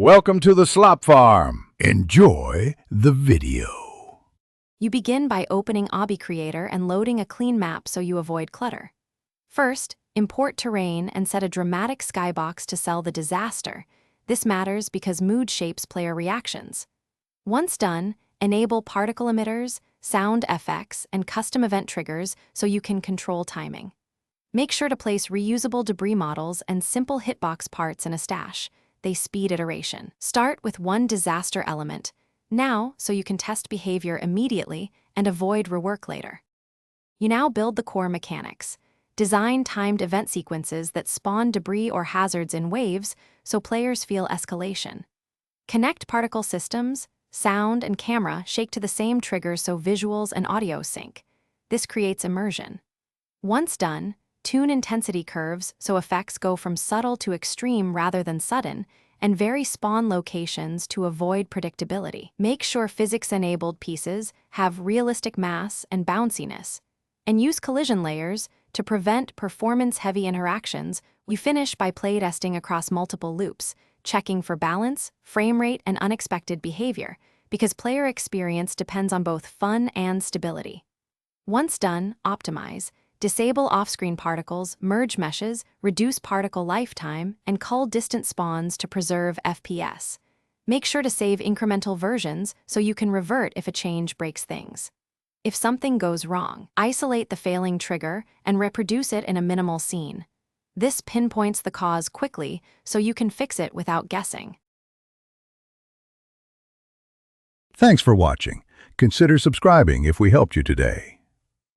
Welcome to the Slop Farm. Enjoy the video. You begin by opening Obby Creator and loading a clean map so you avoid clutter. First, import terrain and set a dramatic skybox to sell the disaster. This matters because mood shapes player reactions. Once done, enable particle emitters, sound effects, and custom event triggers so you can control timing. Make sure to place reusable debris models and simple hitbox parts in a stash. They speed iteration. Start with one disaster element, now so you can test behavior immediately and avoid rework later. You now build the core mechanics. Design timed event sequences that spawn debris or hazards in waves so players feel escalation. Connect particle systems, sound, and camera shake to the same triggers so visuals and audio sync. This creates immersion. Once done, tune intensity curves so effects go from subtle to extreme rather than sudden, and vary spawn locations to avoid predictability. Make sure physics-enabled pieces have realistic mass and bounciness, and use collision layers to prevent performance-heavy interactions. You finish by playtesting across multiple loops, checking for balance, frame rate, and unexpected behavior, because player experience depends on both fun and stability. Once done, optimize. Disable off-screen particles, merge meshes, reduce particle lifetime, and cull distant spawns to preserve FPS. Make sure to save incremental versions so you can revert if a change breaks things. If something goes wrong, isolate the failing trigger and reproduce it in a minimal scene. This pinpoints the cause quickly so you can fix it without guessing. Thanks for watching. Consider subscribing if we helped you today.